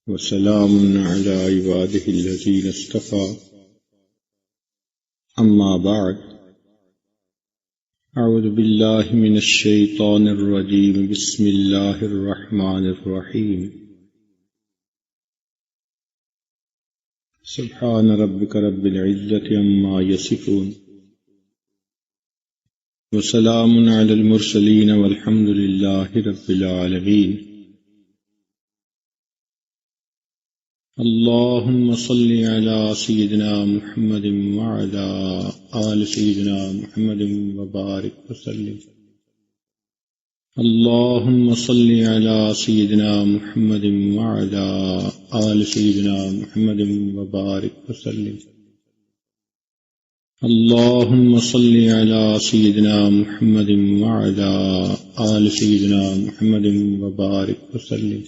وسلام على عباده الذين اصطفى أما بعد أعوذ بالله من الشيطان الرجيم بسم الله الرحمن الرحيم سبحان ربك رب العزة عما يصفون وسلام على المرسلين والحمد لله رب العالمين اللهم صل على سيدنا محمد وعلى آل سيدنا محمد وبارك وسلم اللهم صل على سيدنا محمد وعلى آل سيدنا محمد وبارك وسلم اللهم صل على سيدنا محمد وعلى آل سيدنا محمد وبارك وسلم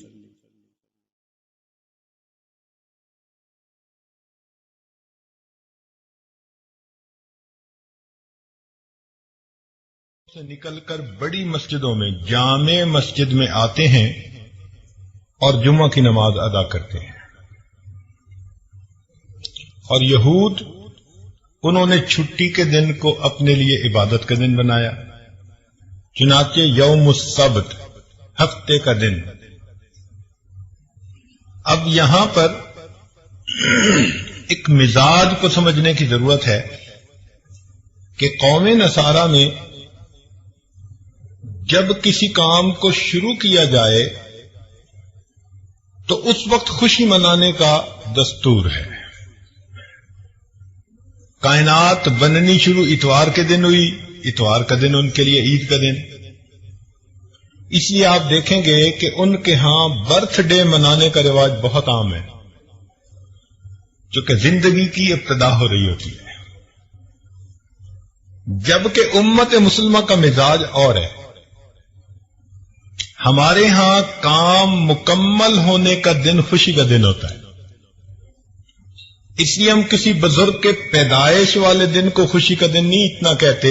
سے نکل کر بڑی مسجدوں میں جامع مسجد میں آتے ہیں اور جمعہ کی نماز ادا کرتے ہیں، اور یہود انہوں نے چھٹی کے دن کو اپنے لیے عبادت کا دن بنایا، چنانچہ یوم السبت ہفتے کا دن۔ اب یہاں پر ایک مزاج کو سمجھنے کی ضرورت ہے کہ قوم نصارہ میں جب کسی کام کو شروع کیا جائے تو اس وقت خوشی منانے کا دستور ہے۔ کائنات بننی شروع اتوار کے دن ہوئی، اتوار کا دن ان کے لیے عید کا دن، اس لیے آپ دیکھیں گے کہ ان کے ہاں برتھ ڈے منانے کا رواج بہت عام ہے، جو کہ زندگی کی ابتدا ہو رہی ہوتی ہے، جبکہ امت مسلمہ کا مزاج اور ہے۔ ہمارے ہاں کام مکمل ہونے کا دن خوشی کا دن ہوتا ہے، اس لیے ہم کسی بزرگ کے پیدائش والے دن کو خوشی کا دن نہیں اتنا کہتے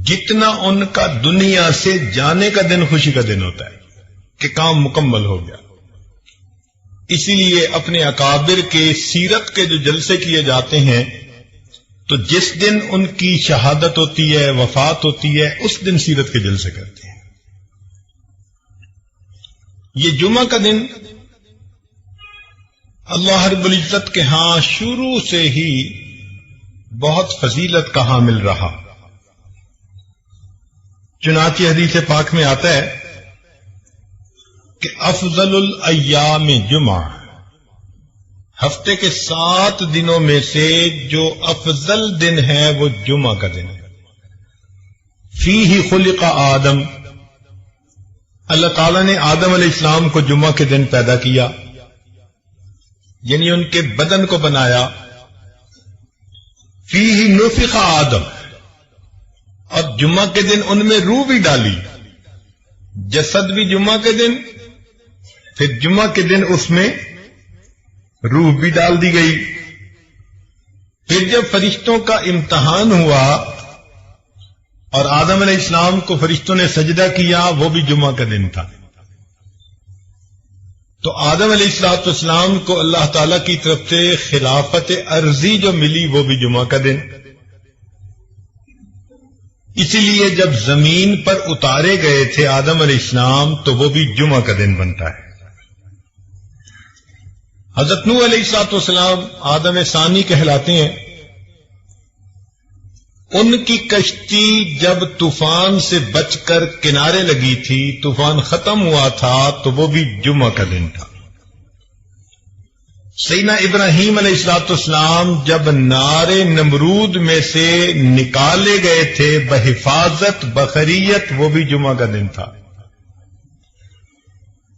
جتنا ان کا دنیا سے جانے کا دن خوشی کا دن ہوتا ہے کہ کام مکمل ہو گیا۔ اسی لیے اپنے اکابر کے سیرت کے جو جلسے کیے جاتے ہیں تو جس دن ان کی شہادت ہوتی ہے، وفات ہوتی ہے، اس دن سیرت کے جلسے کرتے ہیں۔ یہ جمعہ کا دن اللہ رب العزت کے ہاں شروع سے ہی بہت فضیلت کا حامل رہا، چنانچہ حدیث پاک میں آتا ہے کہ افضل الایام جمعہ، ہفتے کے 7 دنوں میں سے جو افضل دن ہے وہ جمعہ کا دن ہے۔ فیہ خلق آدم، اللہ تعالیٰ نے آدم علیہ السلام کو جمعہ کے دن پیدا کیا، یعنی ان کے بدن کو بنایا۔ فیہ نفخ آدم، اور جمعہ کے دن ان میں روح بھی ڈالی، جسد بھی جمعہ کے دن، پھر جمعہ کے دن اس میں روح بھی ڈال دی گئی۔ پھر جب فرشتوں کا امتحان ہوا اور آدم علیہ السلام کو فرشتوں نے سجدہ کیا، وہ بھی جمعہ کا دن تھا۔ تو آدم علیہ السلام کو اللہ تعالی کی طرف سے خلافت ارضی جو ملی وہ بھی جمعہ کا دن۔ اسی لیے جب زمین پر اتارے گئے تھے آدم علیہ السلام تو وہ بھی جمعہ کا دن بنتا ہے۔ حضرت نوح علیہ السلام آدم ثانی کہلاتے ہیں، ان کی کشتی جب طوفان سے بچ کر کنارے لگی تھی، طوفان ختم ہوا تھا تو وہ بھی جمعہ کا دن تھا۔ سیدنا ابراہیم علیہ السلام جب نار نمرود میں سے نکالے گئے تھے بحفاظت بخریت، وہ بھی جمعہ کا دن تھا۔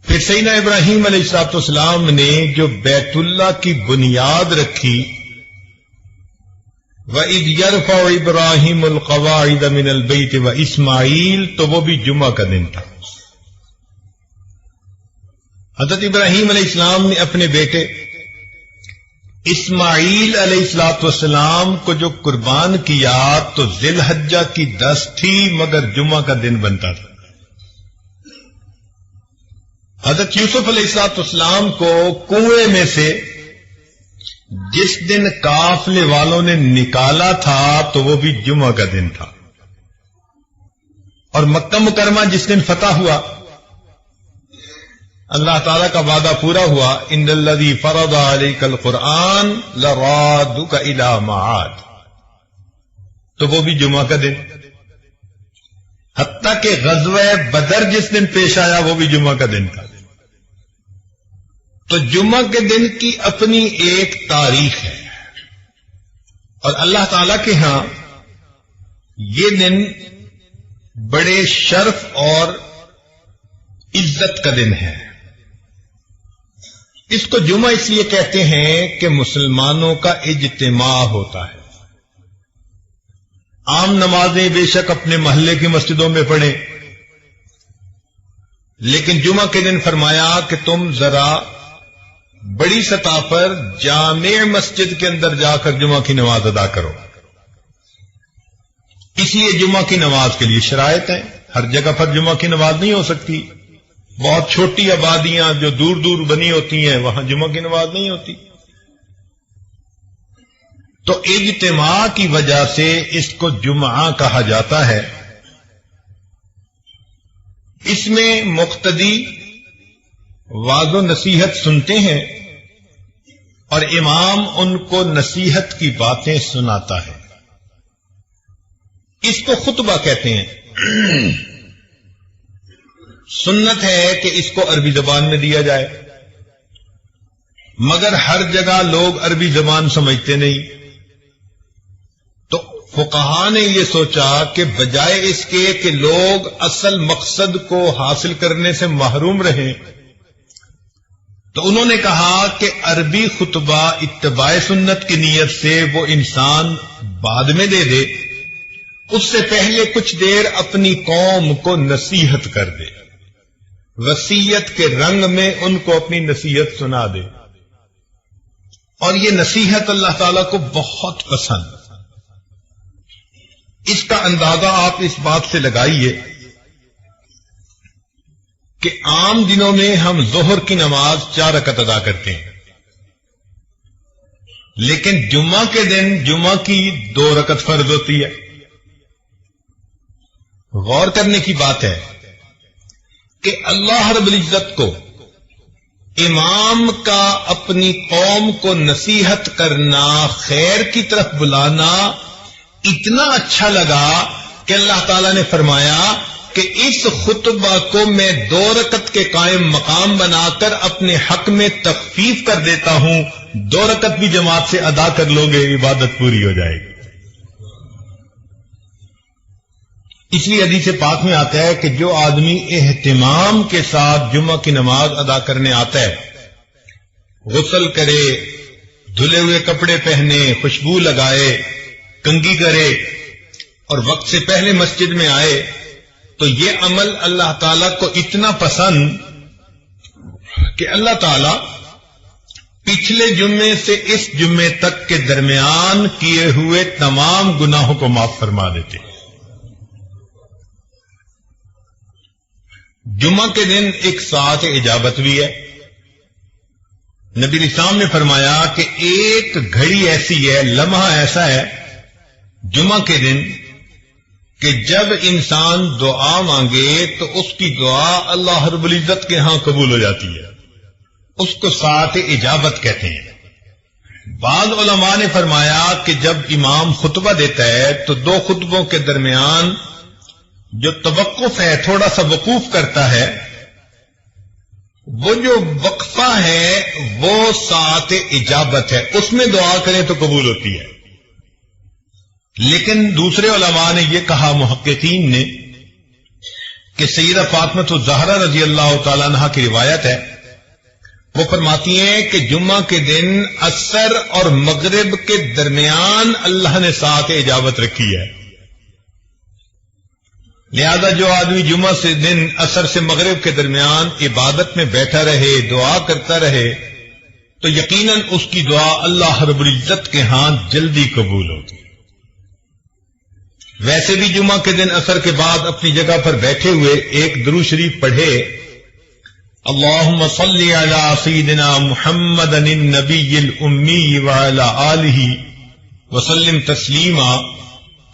پھر سیدنا ابراہیم علیہ السلام نے جو بیت اللہ کی بنیاد رکھی، وَإِذْ يَرْفَعُ إِبْرَاهِيمُ الْقَوَاعِدَ مِنَ الْبَيْتِ وَإِسْمَاعِيلُ، تو وہ بھی جمعہ کا دن تھا۔ حضرت ابراہیم علیہ السلام نے اپنے بیٹے اسماعیل علیہ السلام کو جو قربان کیا تو ذی الحجہ کی 10 تھی، مگر جمعہ کا دن بنتا تھا۔ حضرت یوسف علیہ السلام کو کنویں میں سے جس دن قافلے والوں نے نکالا تھا تو وہ بھی جمعہ کا دن تھا، اور مکہ مکرمہ جس دن فتح ہوا، اللہ تعالیٰ کا وعدہ پورا ہوا، ان الذی فرض علیک القرآن لرادک الی معاد، تو وہ بھی جمعہ کا دن، حتیٰ کہ غزوہ بدر جس دن پیش آیا وہ بھی جمعہ کا دن تھا۔ تو جمعہ کے دن کی اپنی ایک تاریخ ہے، اور اللہ تعالیٰ کے ہاں یہ دن بڑے شرف اور عزت کا دن ہے۔ اس کو جمعہ اس لیے کہتے ہیں کہ مسلمانوں کا اجتماع ہوتا ہے۔ عام نمازیں بے شک اپنے محلے کی مسجدوں میں پڑھیں، لیکن جمعہ کے دن فرمایا کہ تم ذرا بڑی سطح پر جامع مسجد کے اندر جا کر جمعہ کی نماز ادا کرو۔ اس لیے جمعہ کی نماز کے لیے شرائط ہیں، ہر جگہ پر جمعہ کی نماز نہیں ہو سکتی، بہت چھوٹی آبادیاں جو دور دور بنی ہوتی ہیں وہاں جمعہ کی نماز نہیں ہوتی۔ تو اجتماع کی وجہ سے اس کو جمعہ کہا جاتا ہے۔ اس میں مقتدی واعظ و نصیحت سنتے ہیں اور امام ان کو نصیحت کی باتیں سناتا ہے، اس کو خطبہ کہتے ہیں۔ سنت ہے کہ اس کو عربی زبان میں دیا جائے، مگر ہر جگہ لوگ عربی زبان سمجھتے نہیں، تو فقہاء نے یہ سوچا کہ بجائے اس کے کہ لوگ اصل مقصد کو حاصل کرنے سے محروم رہیں، تو انہوں نے کہا کہ عربی خطبہ اتباع سنت کی نیت سے وہ انسان بعد میں دے دے، اس سے پہلے کچھ دیر اپنی قوم کو نصیحت کر دے، وصیت کے رنگ میں ان کو اپنی نصیحت سنا دے، اور یہ نصیحت اللہ تعالیٰ کو بہت پسند۔ اس کا اندازہ آپ اس بات سے لگائیے کہ عام دنوں میں ہم ظہر کی نماز 4 رکعت ادا کرتے ہیں، لیکن جمعہ کے دن جمعہ کی 2 رکعت فرض ہوتی ہے۔ غور کرنے کی بات ہے کہ اللہ رب العزت کو امام کا اپنی قوم کو نصیحت کرنا، خیر کی طرف بلانا اتنا اچھا لگا کہ اللہ تعالیٰ نے فرمایا کہ اس خطبہ کو میں 2 رکعت کے قائم مقام بنا کر اپنے حق میں تخفیف کر دیتا ہوں، 2 رکعت بھی جماعت سے ادا کر لو گے عبادت پوری ہو جائے گی۔ اس لیے حدیث پاک میں آتا ہے کہ جو آدمی اہتمام کے ساتھ جمعہ کی نماز ادا کرنے آتا ہے، غسل کرے، دھلے ہوئے کپڑے پہنے، خوشبو لگائے، کنگھی کرے اور وقت سے پہلے مسجد میں آئے، تو یہ عمل اللہ تعالیٰ کو اتنا پسند کہ اللہ تعالیٰ پچھلے جمعے سے اس جمعے تک کے درمیان کیے ہوئے تمام گناہوں کو معاف فرما دیتے ہیں۔ جمعہ کے دن ایک ساعت اجابت بھی ہے۔ نبی اسلام نے فرمایا کہ ایک گھڑی ایسی ہے، لمحہ ایسا ہے جمعہ کے دن کہ جب انسان دعا مانگے تو اس کی دعا اللہ رب العزت کے ہاں قبول ہو جاتی ہے، اس کو ساعت اجابت کہتے ہیں۔ بعض علماء نے فرمایا کہ جب امام خطبہ دیتا ہے تو 2 خطبوں کے درمیان جو توقف ہے، تھوڑا سا وقوف کرتا ہے، وہ جو وقفہ ہے وہ ساعت اجابت ہے، اس میں دعا کریں تو قبول ہوتی ہے۔ لیکن دوسرے علماء نے یہ کہا، محققین نے، کہ سیدہ فاطمہ الزہرا رضی اللہ تعالیٰ عنہا کی روایت ہے، وہ فرماتی ہیں کہ جمعہ کے دن عصر اور مغرب کے درمیان اللہ نے ساعت اجابت رکھی ہے، لہذا جو آدمی جمعہ سے دن عصر سے مغرب کے درمیان عبادت میں بیٹھا رہے، دعا کرتا رہے، تو یقیناً اس کی دعا اللہ رب العزت کے ہاں جلدی قبول ہوگی۔ ویسے بھی جمعہ کے دن عصر کے بعد اپنی جگہ پر بیٹھے ہوئے ایک درود شریف پڑھے، اللہم صلی علی سیدنا محمد النبی الامی وعلی آلہ وسلم تسلیما،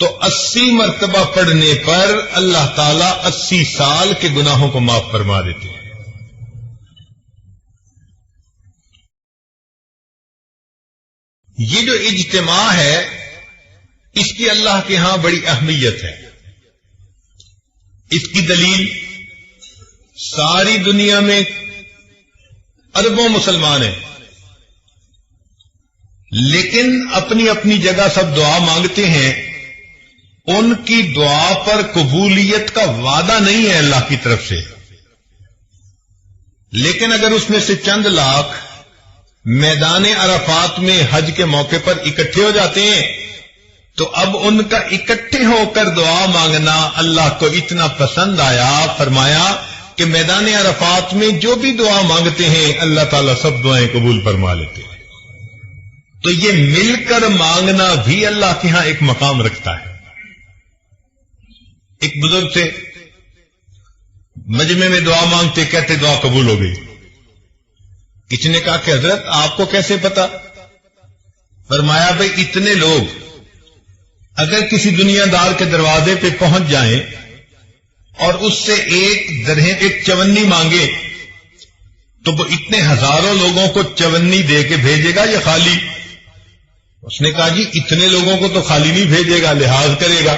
تو 80 مرتبہ پڑھنے پر اللہ تعالیٰ 80 سال کے گناہوں کو معاف فرما دیتے ہیں۔ یہ جو اجتماع ہے اس کی اللہ کے ہاں بڑی اہمیت ہے۔ اس کی دلیل ساری دنیا میں اربوں مسلمان ہیں، لیکن اپنی اپنی جگہ سب دعا مانگتے ہیں، ان کی دعا پر قبولیت کا وعدہ نہیں ہے اللہ کی طرف سے، لیکن اگر اس میں سے چند لاکھ میدان عرفات میں حج کے موقع پر اکٹھے ہو جاتے ہیں تو اب ان کا اکٹھے ہو کر دعا مانگنا اللہ کو اتنا پسند آیا، فرمایا کہ میدان عرفات میں جو بھی دعا مانگتے ہیں اللہ تعالیٰ سب دعائیں قبول فرما لیتے ہیں۔ تو یہ مل کر مانگنا بھی اللہ کے ہاں ایک مقام رکھتا ہے۔ ایک بزرگ تھے، مجمع میں دعا مانگتے، کہتے دعا قبول ہو گئی۔ کسی نے کہا کہ حضرت آپ کو کیسے پتا؟ فرمایا بھئی اتنے لوگ اگر کسی دنیا دار کے دروازے پہ پہنچ جائیں اور اس سے ایک چونی مانگے تو وہ اتنے ہزاروں لوگوں کو چونی دے کے بھیجے گا یا خالی؟ اس نے کہا جی اتنے لوگوں کو تو خالی نہیں بھیجے گا، لحاظ کرے گا۔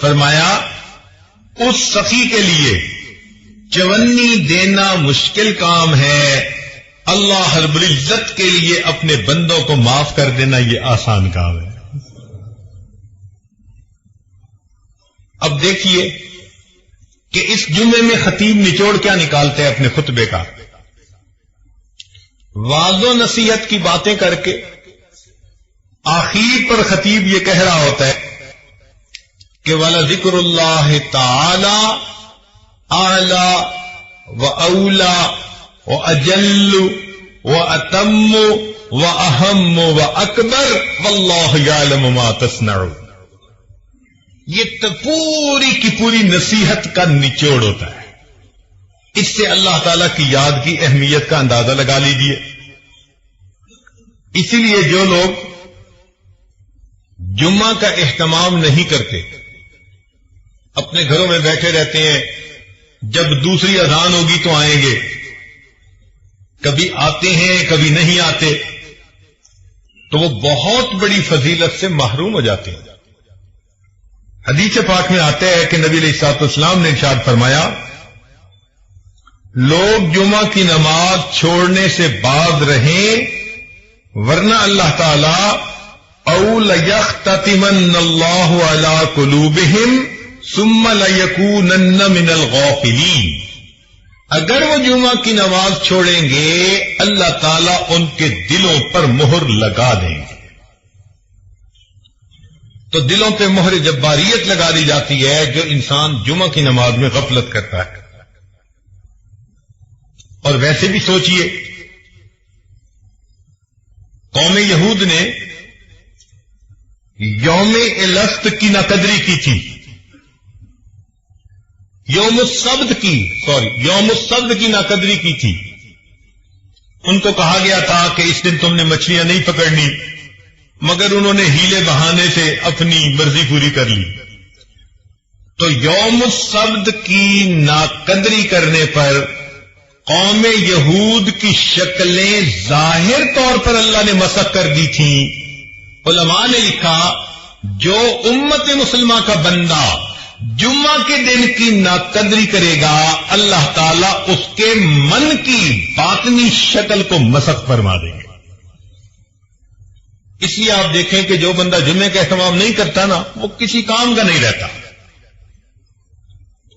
فرمایا اس سخی کے لیے چونی دینا مشکل کام ہے، اللہ رب العزت کے لیے اپنے بندوں کو معاف کر دینا یہ آسان کام ہے۔ اب دیکھیے کہ اس جمعے میں خطیب نچوڑ کیا نکالتے ہیں اپنے خطبے کا، واعظ و نصیحت کی باتیں کر کے آخر پر خطیب یہ کہہ رہا ہوتا ہے کہ وَلَذِكْرُ اللَّهِ تَعَالَى أَعْلَى وَأَوْلَى وَأَجَلُّ وَأَتَمُّ وَأَهَمُّ وَأَكْبَرُ وَاللَّهُ يَعْلَمُ مَا تَصْنَعُونَ۔ یہ پوری کی پوری نصیحت کا نچوڑ ہوتا ہے۔ اس سے اللہ تعالی کی یاد کی اہمیت کا اندازہ لگا لیجیے۔ اسی لیے جو لوگ جمعہ کا اہتمام نہیں کرتے، اپنے گھروں میں بیٹھے رہتے ہیں، جب دوسری اذان ہوگی تو آئیں گے، کبھی آتے ہیں کبھی نہیں آتے، تو وہ بہت بڑی فضیلت سے محروم ہو جاتے ہیں۔ حدیث پاک میں آتا ہے کہ نبی علیہ الصلوۃ والسلام نے ارشاد فرمایا، لوگ جمعہ کی نماز چھوڑنے سے باز رہیں، ورنہ اللہ تعالی او لیختتمن اللہ علی قلوبہم ثم لیکونن من الغافلین، اگر وہ جمعہ کی نماز چھوڑیں گے اللہ تعالیٰ ان کے دلوں پر مہر لگا دیں گے۔ تو دلوں پہ مہر جباریت لگا دی جاتی ہے جو انسان جمعہ کی نماز میں غفلت کرتا ہے۔ اور ویسے بھی سوچئے، قوم یہود نے یوم الست کی ناقدری کی تھی، یوم السبت کی ناقدری کی تھی۔ ان کو کہا گیا تھا کہ اس دن تم نے مچھلیاں نہیں پکڑنی، مگر انہوں نے ہیلے بہانے سے اپنی مرضی پوری کر لی۔ تو یوم السبت کی ناقدری کرنے پر قوم یہود کی شکلیں ظاہر طور پر اللہ نے مسخ کر دی تھیں۔ علماء نے لکھا جو امت مسلمہ کا بندہ جمعہ کے دن کی ناقدری کرے گا اللہ تعالیٰ اس کے من کی باطنی شکل کو مسخ فرما دیں گے۔ اس لیے آپ دیکھیں کہ جو بندہ جمعے کا اہتمام نہیں کرتا نا، وہ کسی کام کا نہیں رہتا،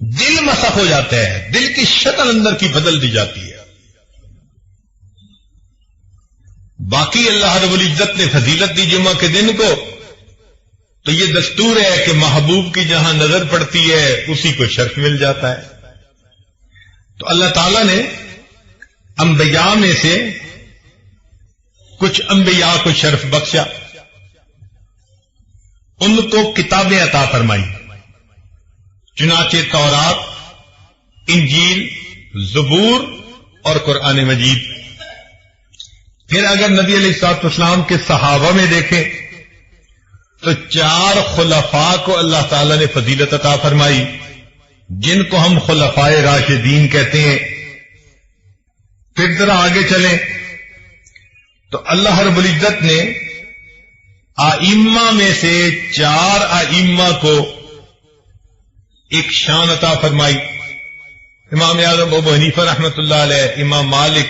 دل مسخ ہو جاتا ہے، دل کی شکل اندر کی بدل دی جاتی ہے۔ باقی اللہ رب العزت نے فضیلت دی جمعہ کے دن کو، تو یہ دستور ہے کہ محبوب کی جہاں نظر پڑتی ہے اسی کو شرف مل جاتا ہے۔ تو اللہ تعالیٰ نے انبیاء میں سے کچھ انبیاء کو شرف بخشا، ان کو کتابیں عطا فرمائی، چنانچہ تورات، انجیل، زبور اور قرآن مجید۔ پھر اگر نبی علیہ الصلوۃ والسلام کے صحابہ میں دیکھیں تو 4 خلفاء کو اللہ تعالی نے فضیلت عطا فرمائی، جن کو ہم خلفائے راشدین کہتے ہیں۔ پھر ذرا آگے چلیں تو اللہ رب العزت نے ائمہ میں سے 4 ائمہ کو ایک شان عطا فرمائی، امام اعظم ابو حنیفہ رحمۃ اللہ علیہ، امام مالک،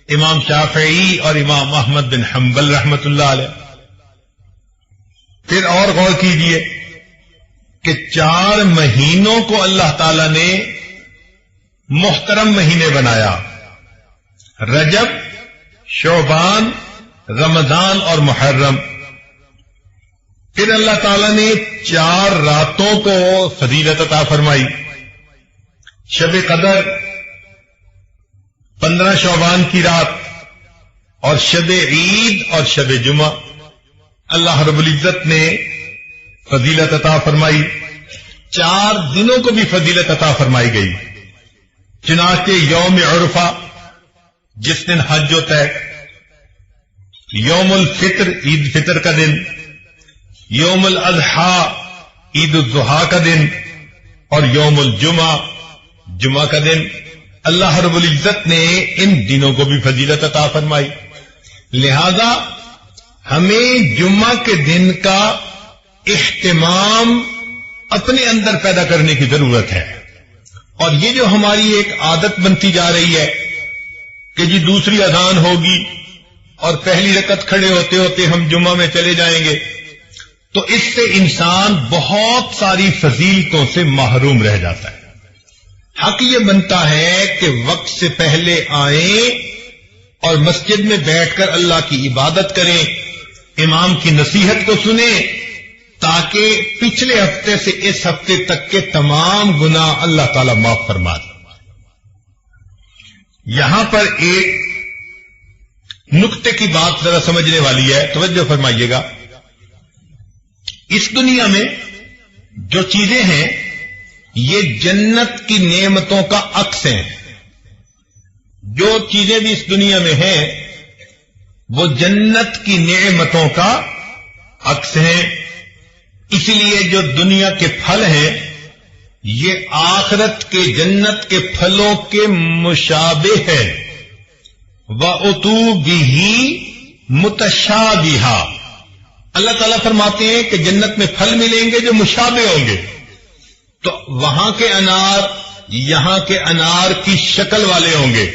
امام شافعی اور امام احمد بن حنبل رحمۃ اللہ علیہ۔ پھر اور غور کیجئے کہ 4 مہینوں کو اللہ تعالی نے محترم مہینے بنایا، رجب، شعبان، رمضان اور محرم۔ پھر اللہ تعالی نے 4 راتوں کو فضیلت عطا فرمائی، شب قدر، 15 شعبان کی رات، اور شب عید اور شب جمعہ اللہ رب العزت نے فضیلت عطا فرمائی۔ 4 دنوں کو بھی فضیلت عطا فرمائی گئی، چنانچہ یوم عرفہ جس دن حج ہوتا ہے، یوم الفطر عید فطر کا دن، یوم الاضحیٰ عید الاضحیٰ کا دن، اور یوم الجمعہ جمعہ کا دن، اللہ رب العزت نے ان دنوں کو بھی فضیلت عطا فرمائی۔ لہذا ہمیں جمعہ کے دن کا اہتمام اپنے اندر پیدا کرنے کی ضرورت ہے، اور یہ جو ہماری ایک عادت بنتی جا رہی ہے کہ جی دوسری اذان ہوگی اور پہلی رکعت کھڑے ہوتے ہوتے ہم جمعہ میں چلے جائیں گے، تو اس سے انسان بہت ساری فضیلتوں سے محروم رہ جاتا ہے۔ حق یہ بنتا ہے کہ وقت سے پہلے آئیں اور مسجد میں بیٹھ کر اللہ کی عبادت کریں، امام کی نصیحت کو سنیں، تاکہ پچھلے ہفتے سے اس ہفتے تک کے تمام گناہ اللہ تعالی معاف فرما دے۔ یہاں پر ایک نقطے کی بات ذرا سمجھنے والی ہے، توجہ فرمائیے گا۔ اس دنیا میں جو چیزیں ہیں یہ جنت کی نعمتوں کا عکس ہیں۔ جو چیزیں بھی اس دنیا میں ہیں وہ جنت کی نعمتوں کا عکس ہیں، اسی لیے جو دنیا کے پھل ہیں یہ آخرت کے جنت کے پھلوں کے مشابہ ہے۔ وَأُتُوا بِهِ مُتَشَابِهًا، اللہ تعالیٰ فرماتے ہیں کہ جنت میں پھل ملیں گے جو مشابہ ہوں گے، تو وہاں کے انار یہاں کے انار کی شکل والے ہوں گے،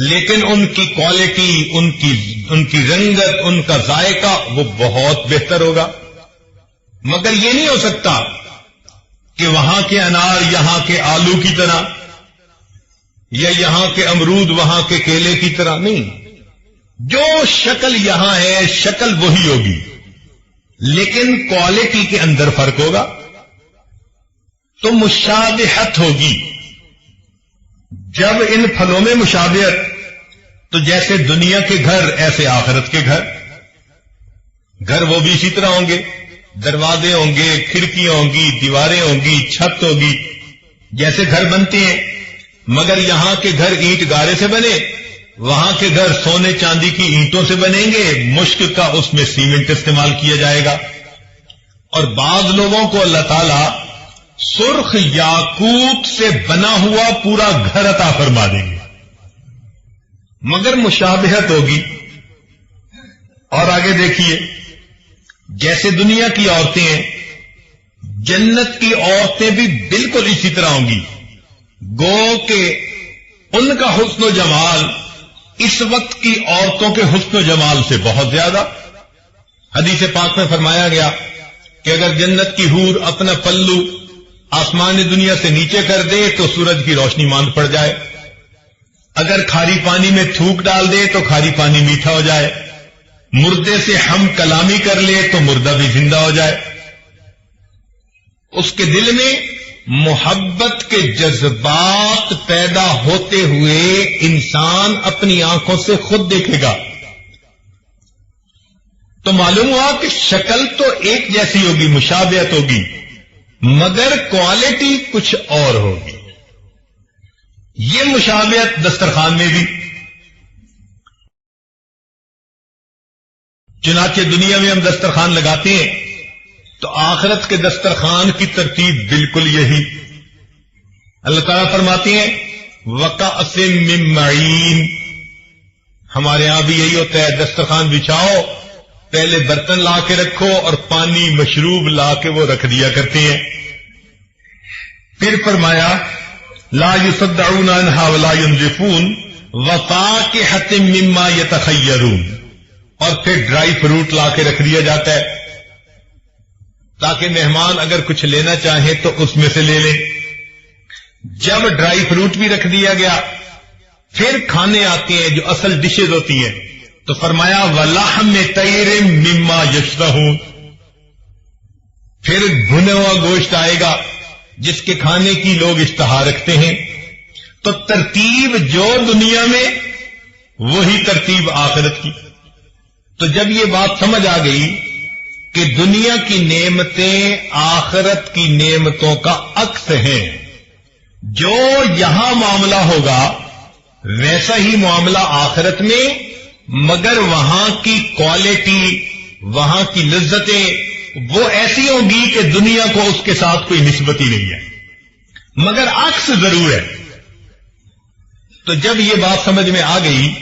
لیکن ان کی کوالٹی، ان کی رنگت، ان کا ذائقہ وہ بہت بہتر ہوگا۔ مگر یہ نہیں ہو سکتا کہ وہاں کے انار یہاں کے آلو کی طرح، یا یہاں کے امرود وہاں کے کیلے کی طرح، نہیں۔ جو شکل یہاں ہے شکل وہی ہوگی، لیکن کوالٹی کے اندر فرق ہوگا، تو مشابہت ہوگی۔ جب ان پھلوں میں مشابہت، تو جیسے دنیا کے گھر ایسے آخرت کے گھر وہ بھی اسی طرح ہوں گے، دروازے ہوں گے، کھڑکیاں ہوں گی، دیواریں ہوں گی، چھت ہوگی، جیسے گھر بنتے ہیں۔ مگر یہاں کے گھر اینٹ گارے سے بنے، وہاں کے گھر سونے چاندی کی اینٹوں سے بنیں گے، مشک کا اس میں سیمنٹ استعمال کیا جائے گا۔ اور بعض لوگوں کو اللہ تعالی سرخ یاقوت سے بنا ہوا پورا گھر عطا فرما دیں گے، مگر مشابہت ہوگی۔ اور آگے دیکھیے، جیسے دنیا کی عورتیں ہیں، جنت کی عورتیں بھی بالکل اسی طرح ہوں گی، گو کہ ان کا حسن و جمال اس وقت کی عورتوں کے حسن و جمال سے بہت زیادہ۔ حدیث پاک میں فرمایا گیا کہ اگر جنت کی حور اپنا پلو آسمان دنیا سے نیچے کر دے تو سورج کی روشنی ماند پڑ جائے، اگر کھاری پانی میں تھوک ڈال دے تو کھاری پانی میٹھا ہو جائے، مردے سے ہم کلامی کر لے تو مردہ بھی زندہ ہو جائے۔ اس کے دل میں محبت کے جذبات پیدا ہوتے ہوئے انسان اپنی آنکھوں سے خود دیکھے گا تو معلوم ہوا کہ شکل تو ایک جیسی ہوگی، مشابہت ہوگی، مگر کوالٹی کچھ اور ہوگی۔ یہ مشابہت دسترخوان میں بھی، چنانچہ دنیا میں ہم دسترخوان لگاتے ہیں تو آخرت کے دسترخوان کی ترتیب بالکل یہی۔ اللہ تعالیٰ فرماتے ہیں وَكَأْسٍ مِّن مَّعِينٍ، ہمارے ہاں بھی یہی ہوتا ہے، دسترخوان بچھاؤ، پہلے برتن لا کے رکھو اور پانی مشروب لا کے وہ رکھ دیا کرتے ہیں۔ پھر فرمایا لا يصدعون عنها ولا ينزفون وفاكهة مما يتخيرون، اور پھر ڈرائی فروٹ لا کے رکھ دیا جاتا ہے تاکہ مہمان اگر کچھ لینا چاہیں تو اس میں سے لے لیں۔ جب ڈرائی فروٹ بھی رکھ دیا گیا، پھر کھانے آتے ہیں جو اصل ڈشز ہوتی ہیں، تو فرمایا وَلَحْمِ طَيْرٍ مِّمَّا يَشْتَهُونَ، پھر بھنا ہوا گوشت آئے گا جس کے کھانے کی لوگ اشتہا رکھتے ہیں۔ تو ترتیب جو دنیا میں وہی ترتیب آخرت کی۔ تو جب یہ بات سمجھ آ گئی کہ دنیا کی نعمتیں آخرت کی نعمتوں کا عکس ہیں، جو یہاں معاملہ ہوگا ویسا ہی معاملہ آخرت میں، مگر وہاں کی کوالٹی، وہاں کی لذتیں وہ ایسی ہوں گی کہ دنیا کو اس کے ساتھ کوئی نسبت ہی نہیں ہے، مگر عکس ضرور ہے۔ تو جب یہ بات سمجھ میں آ گئی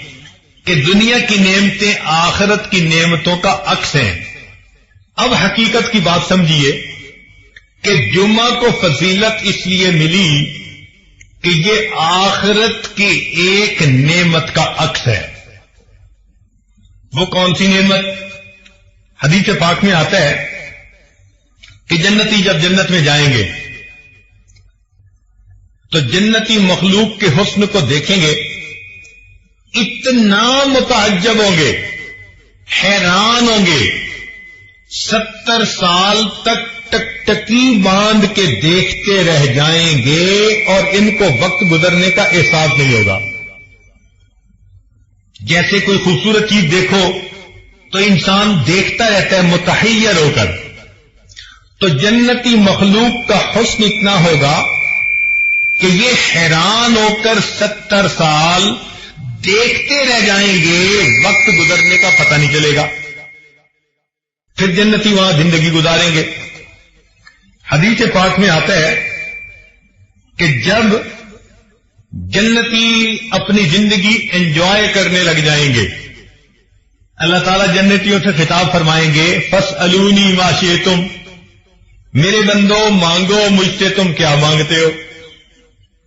کہ دنیا کی نعمتیں آخرت کی نعمتوں کا عکس ہیں، اب حقیقت کی بات سمجھیے کہ جمعہ کو فضیلت اس لیے ملی کہ یہ آخرت کی ایک نعمت کا عکس ہے۔ وہ کون سی نعمت؟ حدیث پاک میں آتا ہے کہ جنتی جب جنت میں جائیں گے تو جنتی مخلوق کے حسن کو دیکھیں گے، اتنا متعجب ہوں گے، حیران ہوں گے، 70 سال تک ٹکٹکی باندھ کے دیکھتے رہ جائیں گے اور ان کو وقت گزرنے کا احساس نہیں ہوگا۔ جیسے کوئی خوبصورت چیز دیکھو تو انسان دیکھتا رہتا ہے متحیر ہو کر، تو جنتی مخلوق کا حسن اتنا ہوگا کہ یہ حیران ہو کر 70 سال دیکھتے رہ جائیں گے، وقت گزرنے کا پتہ نہیں چلے گا۔ پھر جنتی وہاں زندگی گزاریں گے۔ حدیث پاک میں آتا ہے کہ جب جنتی اپنی زندگی انجوائے کرنے لگ جائیں گے، اللہ تعالیٰ جنتیوں سے خطاب فرمائیں گے فَاسْأَلُونِي مَا شِئْتُمْ، میرے بندو مانگو مجھ سے تم کیا مانگتے ہو۔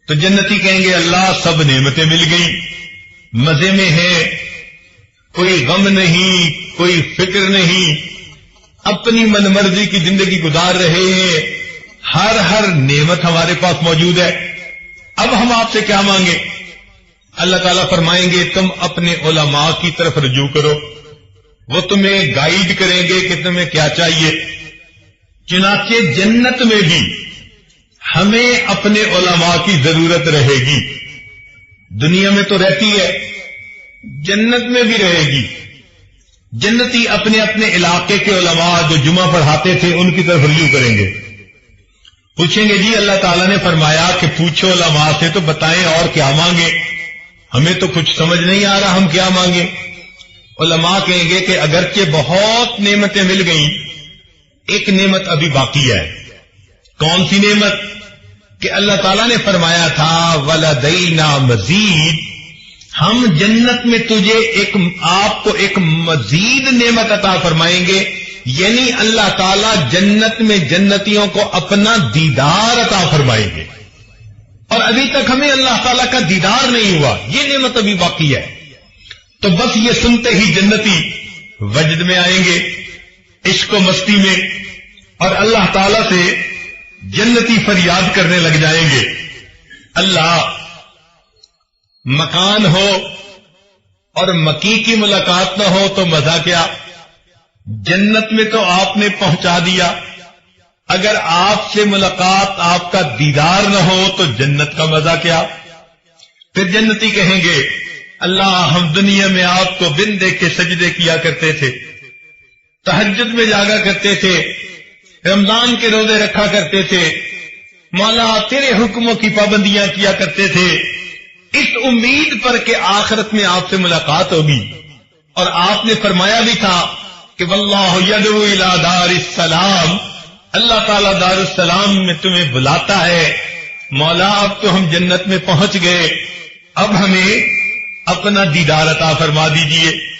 تو جنتی کہیں گے اللہ سب نعمتیں مل گئی، مزے میں ہے، کوئی غم نہیں، کوئی فکر نہیں، اپنی من مرضی کی زندگی گزار رہے ہیں، ہر نعمت ہمارے پاس موجود ہے، اب ہم آپ سے کیا مانگیں؟ اللہ تعالیٰ فرمائیں گے تم اپنے علماء کی طرف رجوع کرو، وہ تمہیں گائیڈ کریں گے کہ تمہیں کیا چاہیے۔ چنانچہ جنت میں بھی ہمیں اپنے علماء کی ضرورت رہے گی، دنیا میں تو رہتی ہے، جنت میں بھی رہے گی۔ جنتی اپنے اپنے علاقے کے علماء جو جمعہ پڑھاتے تھے ان کی طرف رجوع کریں گے، پوچھیں گے جی اللہ تعالیٰ نے فرمایا کہ پوچھو علماء سے تو بتائیں اور کیا مانگے، ہمیں تو کچھ سمجھ نہیں آ رہا ہم کیا مانگیں۔ علماء کہیں گے کہ اگرچہ بہت نعمتیں مل گئیں، ایک نعمت ابھی باقی ہے۔ کون سی نعمت؟ کہ اللہ تعالیٰ نے فرمایا تھا وَلَدَيْنَا مَزِيدٌ، ہم جنت میں تجھے آپ کو ایک مزید نعمت عطا فرمائیں گے، یعنی اللہ تعالیٰ جنت میں جنتیوں کو اپنا دیدار عطا فرمائیں گے، اور ابھی تک ہمیں اللہ تعالیٰ کا دیدار نہیں ہوا، یہ نعمت ابھی باقی ہے۔ تو بس یہ سنتے ہی جنتی وجد میں آئیں گے، عشق و مستی میں، اور اللہ تعالیٰ سے جنتی فریاد کرنے لگ جائیں گے اللہ مکان ہو اور مکی کی ملاقات نہ ہو تو مزہ کیا، جنت میں تو آپ نے پہنچا دیا، اگر آپ سے ملاقات آپ کا دیدار نہ ہو تو جنت کا مزہ کیا۔ پھر جنتی کہیں گے اللہ ہم دنیا میں آپ کو بن دیکھ کے سجدے کیا کرتے تھے، تہجد میں جاگا کرتے تھے، رمضان کے روزے رکھا کرتے تھے، مولا تیرے حکموں کی پابندیاں کیا کرتے تھے، اس امید پر کہ آخرت میں آپ سے ملاقات ہوگی۔ اور آپ نے فرمایا بھی تھا کہ واللہ یدعو الی دار السلام، اللہ تعالیٰ دار السلام میں تمہیں بلاتا ہے۔ مولا اب تو ہم جنت میں پہنچ گئے، اب ہمیں اپنا دیدار عطا فرما دیجئے۔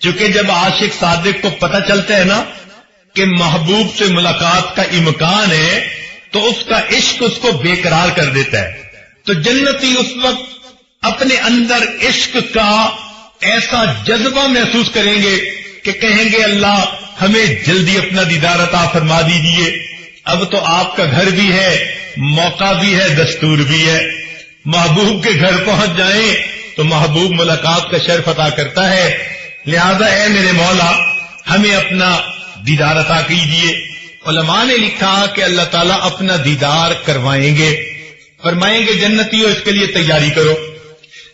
چونکہ جب عاشق صادق کو پتہ چلتا ہے نا کہ محبوب سے ملاقات کا امکان ہے تو اس کا عشق اس کو بے قرار کر دیتا ہے۔ تو جنتی اس وقت اپنے اندر عشق کا ایسا جذبہ محسوس کریں گے کہ کہیں گے اللہ ہمیں جلدی اپنا دیدار عطا فرما دیجیے۔ اب تو آپ کا گھر بھی ہے، موقع بھی ہے، دستور بھی ہے۔ محبوب کے گھر پہنچ جائیں تو محبوب ملاقات کا شرف عطا کرتا ہے۔ لہذا اے میرے مولا ہمیں اپنا دیدار عطا کیجیے۔ علماء نے لکھا کہ اللہ تعالیٰ اپنا دیدار کروائیں گے، فرمائیں گے جنتیوں اس کے لیے تیاری کرو۔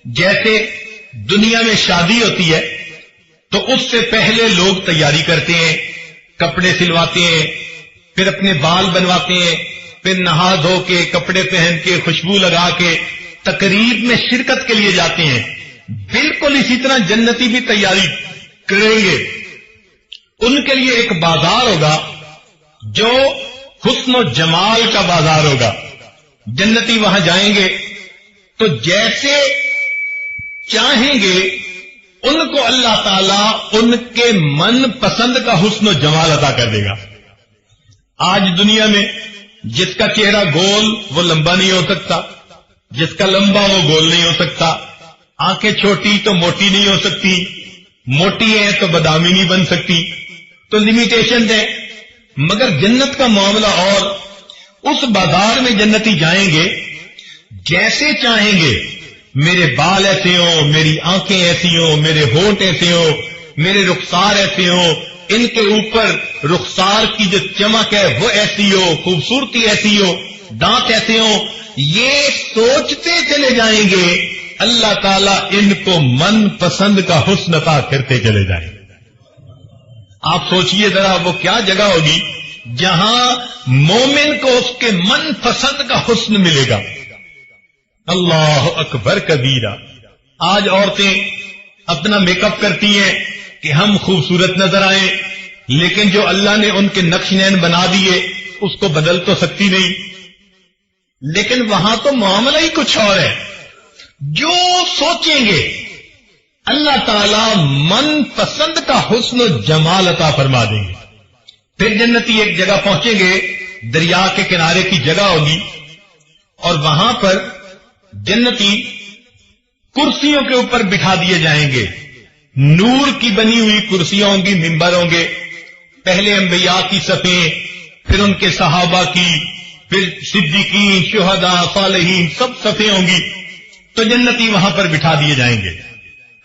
جیسے دنیا میں شادی ہوتی ہے تو اس سے پہلے لوگ تیاری کرتے ہیں، کپڑے سلواتے ہیں، پھر اپنے بال بنواتے ہیں، پھر نہا دھو کے کپڑے پہن کے خوشبو لگا کے تقریب میں شرکت کے لیے جاتے ہیں۔ بالکل اسی طرح جنتی بھی تیاری کریں گے۔ ان کے لیے ایک بازار ہوگا جو حسن و جمال کا بازار ہوگا۔ جنتی وہاں جائیں گے تو جیسے چاہیں گے ان کو اللہ تعالیٰ ان کے من پسند کا حسن و جمال عطا کر دے گا۔ آج دنیا میں جس کا چہرہ گول وہ لمبا نہیں ہو سکتا، جس کا لمبا وہ گول نہیں ہو سکتا، آنکھیں چھوٹی تو موٹی نہیں ہو سکتی، موٹی ہے تو بادامی نہیں بن سکتی، تو لمیٹیشن ہے۔ مگر جنت کا معاملہ اور، اس بازار میں جنتی جائیں گے جیسے چاہیں گے، میرے بال ایسے ہوں، میری آنکھیں ایسی ہوں، میرے ہونٹ ایسے ہوں، میرے رخسار ایسے ہوں، ان کے اوپر رخسار کی جو چمک ہے وہ ایسی ہو، خوبصورتی ایسی ہو، دانت ایسے ہوں، یہ سوچتے چلے جائیں گے اللہ تعالیٰ ان کو من پسند کا حسن عطا کرتے چلے جائیں گے۔ آپ سوچئے ذرا وہ کیا جگہ ہوگی جہاں مومن کو اس کے من پسند کا حسن ملے گا۔ اللہ اکبر کبیرہ۔ آج عورتیں اپنا میک اپ کرتی ہیں کہ ہم خوبصورت نظر آئیں، لیکن جو اللہ نے ان کے نقش نین بنا دیے اس کو بدل تو سکتی نہیں۔ لیکن وہاں تو معاملہ ہی کچھ اور ہے، جو سوچیں گے اللہ تعالیٰ من پسند کا حسن و جمال عطا فرما دیں گے۔ پھر جنتی ایک جگہ پہنچیں گے، دریا کے کنارے کی جگہ ہوگی، اور وہاں پر جنتی کرسیوں کے اوپر بٹھا دیے جائیں گے، نور کی بنی ہوئی کرسیاں ہوں گی، ممبر ہوں گے، پہلے انبیاء کی صفیں، پھر ان کے صحابہ کی، پھر صدیقین، شہداء، صالحین، سب صفیں ہوں گی، تو جنتی وہاں پر بٹھا دیے جائیں گے۔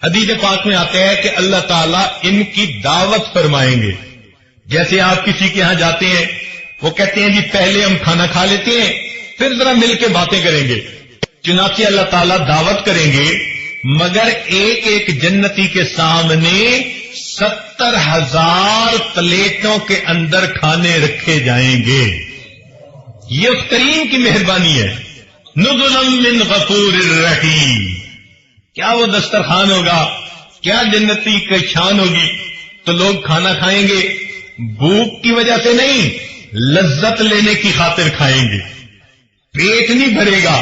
حدیث پاک میں آتا ہے کہ اللہ تعالیٰ ان کی دعوت فرمائیں گے۔ جیسے آپ کسی کے ہاں جاتے ہیں، وہ کہتے ہیں جی پہلے ہم کھانا کھا لیتے ہیں پھر ذرا مل کے باتیں کریں گے، چنانچہ اللہ تعالیٰ دعوت کریں گے، مگر ایک ایک جنتی کے سامنے 70,000 پلیٹوں کے اندر کھانے رکھے جائیں گے۔ یہ اس کریم کی مہربانی ہے۔ نزلا من غفور الرحیم۔ کیا وہ دسترخوان ہوگا، کیا جنتی کی شان ہوگی۔ تو لوگ کھانا کھائیں گے بھوک کی وجہ سے نہیں، لذت لینے کی خاطر کھائیں گے، پیٹ نہیں بھرے گا۔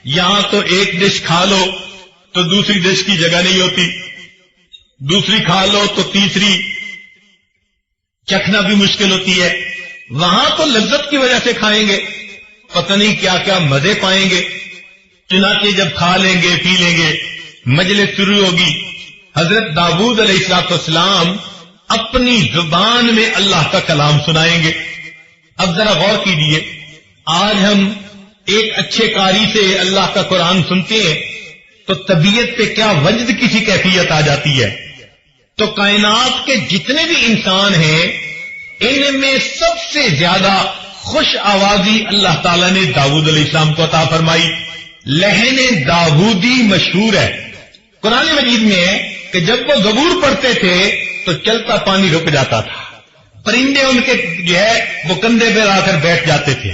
یہاں تو ایک ڈش کھا لو تو دوسری ڈش کی جگہ نہیں ہوتی، دوسری کھا لو تو تیسری چکھنا بھی مشکل ہوتی ہے۔ وہاں تو لذت کی وجہ سے کھائیں گے، پتہ نہیں کیا کیا مزے پائیں گے۔ چنانچہ جب کھا لیں گے پی لیں گے، مجلس شروع ہوگی۔ حضرت داؤد علیہ السلام اپنی زبان میں اللہ کا کلام سنائیں گے۔ اب ذرا غور کیجیے، آج ہم ایک اچھے قاری سے اللہ کا قرآن سنتے ہیں تو طبیعت پہ کیا وجد کسی کیفیت آ جاتی ہے۔ تو کائنات کے جتنے بھی انسان ہیں ان میں سب سے زیادہ خوش آوازی اللہ تعالیٰ نے داؤد علیہ السلام کو عطا فرمائی۔ لہن داؤدی مشہور ہے، قرآن مجید میں ہے کہ جب وہ زبور پڑھتے تھے تو چلتا پانی رک جاتا تھا، پرندے ان کے جو ہے وہ کندھے پہ آ کر بیٹھ جاتے تھے.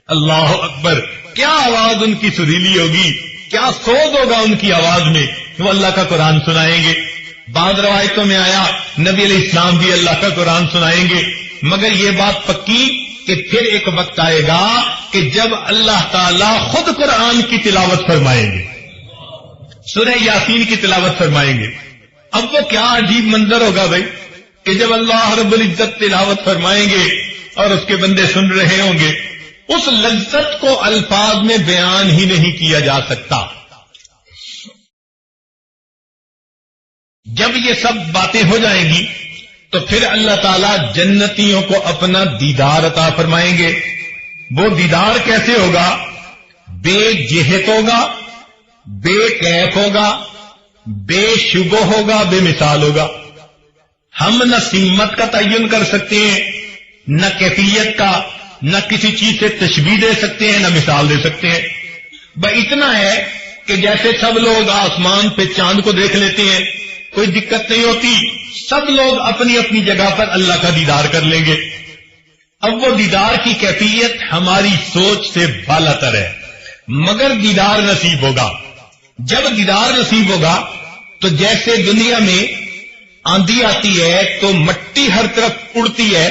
اللہ اکبر، کیا آواز ان کی سریلی ہوگی، کیا سوز ہوگا ان کی آواز میں. وہ اللہ کا قرآن سنائیں گے. بعض روایتوں میں آیا نبی علیہ السلام بھی اللہ کا قرآن سنائیں گے. مگر یہ بات پکی کہ پھر ایک وقت آئے گا کہ جب اللہ تعالی خود قرآن کی تلاوت فرمائیں گے، سورہ یاسین کی تلاوت فرمائیں گے. اب وہ کیا عجیب منظر ہوگا بھائی کہ جب اللہ رب العزت تلاوت فرمائیں گے اور اس کے بندے سن رہے ہوں گے، اس لذت کو الفاظ میں بیان ہی نہیں کیا جا سکتا. جب یہ سب باتیں ہو جائیں گی تو پھر اللہ تعالیٰ جنتیوں کو اپنا دیدار عطا فرمائیں گے. وہ دیدار کیسے ہوگا؟ بے جہت ہوگا، بے کیف ہوگا، بے شبہ ہوگا، بے مثال ہوگا. ہم نہ سمت کا تعین کر سکتے ہیں، نہ کیفیت کا، نہ کسی چیز سے تشبیہ دے سکتے ہیں، نہ مثال دے سکتے ہیں. بس اتنا ہے کہ جیسے سب لوگ آسمان پہ چاند کو دیکھ لیتے ہیں، کوئی دقت نہیں ہوتی، سب لوگ اپنی اپنی جگہ پر اللہ کا دیدار کر لیں گے. اب وہ دیدار کی کیفیت ہماری سوچ سے بالا تر ہے، مگر دیدار نصیب ہوگا. جب دیدار نصیب ہوگا تو جیسے دنیا میں آندھی آتی ہے تو مٹی ہر طرف اڑتی ہے،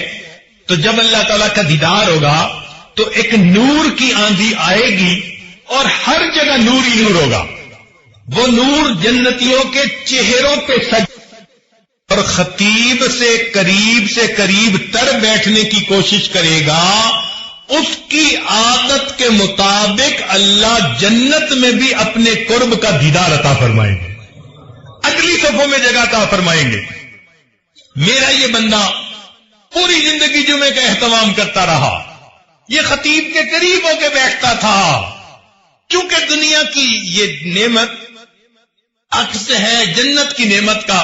تو جب اللہ تعالیٰ کا دیدار ہوگا تو ایک نور کی آندھی آئے گی اور ہر جگہ نور ہی نور ہوگا. وہ نور جنتیوں کے چہروں پہ سج اور خطیب سے قریب تر بیٹھنے کی کوشش کرے گا. اس کی عادت کے مطابق اللہ جنت میں بھی اپنے قرب کا دیدار عطا فرمائیں گے، اگلی صفوں میں جگہ عطا فرمائیں گے. میرا یہ بندہ پوری زندگی جمعے کا اہتمام کرتا رہا، یہ خطیب کے قریب ہو کے بیٹھتا تھا. چونکہ دنیا کی یہ نعمت عکس ہے جنت کی نعمت کا،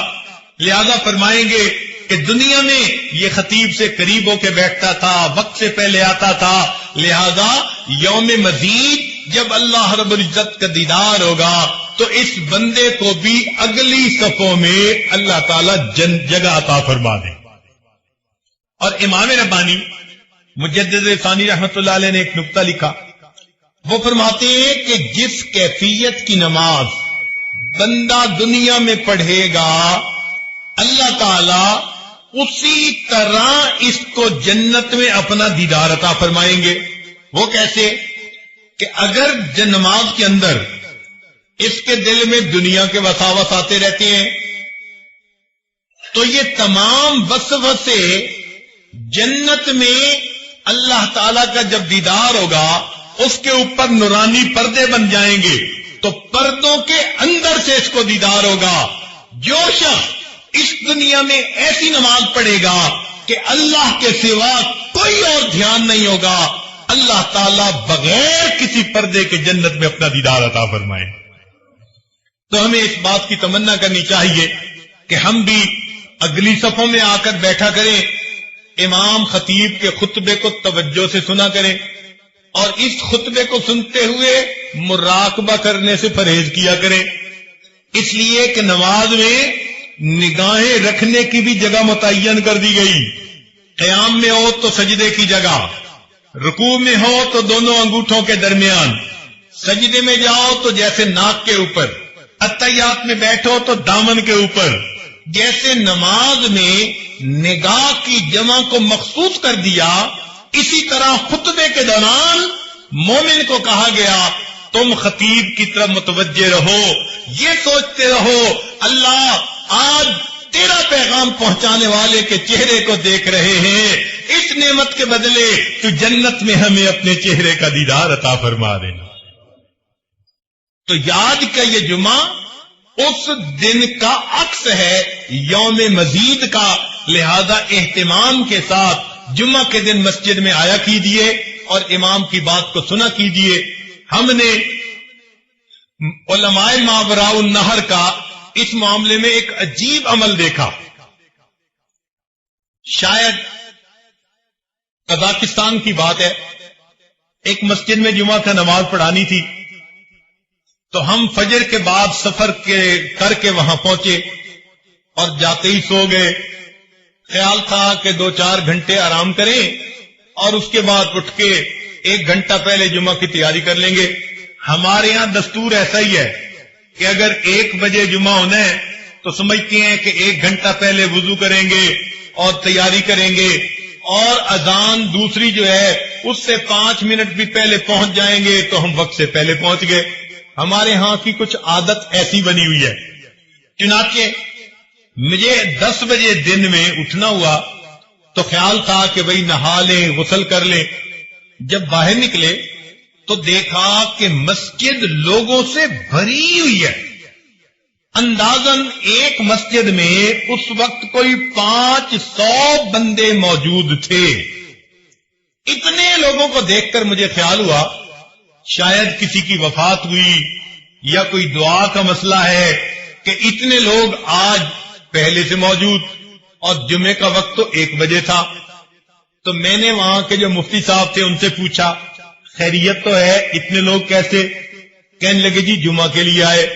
لہذا فرمائیں گے کہ دنیا میں یہ خطیب سے قریب ہو کے بیٹھتا تھا، وقت سے پہلے آتا تھا. لہذا یوم مزید جب اللہ رب العزت کا دیدار ہوگا تو اس بندے کو بھی اگلی صفوں میں اللہ تعالی جگہ عطا فرما دے. اور امام ربانی مجدد ثانی رحمت اللہ علیہ نے ایک نقطہ لکھا. وہ فرماتے ہیں کہ جس کیفیت کی نماز بندہ دنیا میں پڑھے گا، اللہ تعالی اسی طرح اس کو جنت میں اپنا دیدار عطا فرمائیں گے. وہ کیسے؟ کہ اگر نماز کے اندر اس کے دل میں دنیا کے وساوس آتے رہتے ہیں تو یہ تمام وسوسے جنت میں اللہ تعالی کا جب دیدار ہوگا اس کے اوپر نورانی پردے بن جائیں گے، تو پردوں کے اندر سے اس کو دیدار ہوگا. جو شخص اس دنیا میں ایسی نماز پڑھے گا کہ اللہ کے سوا کوئی اور دھیان نہیں ہوگا، اللہ تعالیٰ بغیر کسی پردے کے جنت میں اپنا دیدار عطا فرمائے. تو ہمیں اس بات کی تمنا کرنی چاہیے کہ ہم بھی اگلی صفوں میں آ کر بیٹھا کریں، امام خطیب کے خطبے کو توجہ سے سنا کریں، اور اس خطبے کو سنتے ہوئے مراقبہ کرنے سے پرہیز کیا کریں. اس لیے کہ نماز میں نگاہیں رکھنے کی بھی جگہ متعین کر دی گئی. قیام میں ہو تو سجدے کی جگہ، رکوع میں ہو تو دونوں انگوٹھوں کے درمیان، سجدے میں جاؤ تو جیسے ناک کے اوپر، اتحیات میں بیٹھو تو دامن کے اوپر. جیسے نماز میں نگاہ کی جمع کو مخصوص کر دیا، اسی طرح خطبے کے دوران مومن کو کہا گیا تم خطیب کی طرف متوجہ رہو، یہ سوچتے رہو اللہ آج تیرا پیغام پہنچانے والے کے چہرے کو دیکھ رہے ہیں، اس نعمت کے بدلے تو جنت میں ہمیں اپنے چہرے کا دیدار عطا فرما دینا. تو یاد کا یہ جمعہ اس دن کا عکس ہے، یوم مزید کا. لہذا اہتمام کے ساتھ جمعہ کے دن مسجد میں آیا کیجیے اور امام کی بات کو سنا کیجیے. ہم نے علماء ماوراء النہر کا اس معاملے میں ایک عجیب عمل دیکھا. شاید قزاقستان کی بات ہے، ایک مسجد میں جمعہ کا نماز پڑھانی تھی، تو ہم فجر کے بعد سفر کر کے وہاں پہنچے اور جاتے ہی سو گئے. خیال تھا کہ 2-4 گھنٹے آرام کریں اور اس کے بعد اٹھ کے 1 گھنٹہ پہلے جمعہ کی تیاری کر لیں گے. ہمارے ہاں دستور ایسا ہی ہے کہ اگر 1 بجے جمعہ ہونا ہے تو سمجھتے ہیں کہ 1 گھنٹہ پہلے وضو کریں گے اور تیاری کریں گے, اور اذان دوسری جو ہے اس سے 5 منٹ بھی پہلے پہنچ جائیں گے تو ہم وقت سے پہلے پہنچ گئے. ہمارے ہاں کی کچھ عادت ایسی بنی ہوئی ہے. چنانچہ مجھے 10 بجے دن میں اٹھنا ہوا تو خیال تھا کہ بھئی نہا لیں, غسل کر لیں. جب باہر نکلے تو دیکھا کہ مسجد لوگوں سے بھری ہوئی ہے. اندازاً ایک مسجد میں اس وقت کوئی 500 بندے موجود تھے. اتنے لوگوں کو دیکھ کر مجھے خیال ہوا شاید کسی کی وفات ہوئی یا کوئی دعا کا مسئلہ ہے کہ اتنے لوگ آج پہلے سے موجود, اور جمعے کا وقت تو 1 بجے تھا. تو میں نے وہاں کے جو مفتی صاحب تھے ان سے پوچھا خیریت تو ہے, اتنے لوگ کیسے؟ کہنے لگے جی جمعہ کے لیے آئے.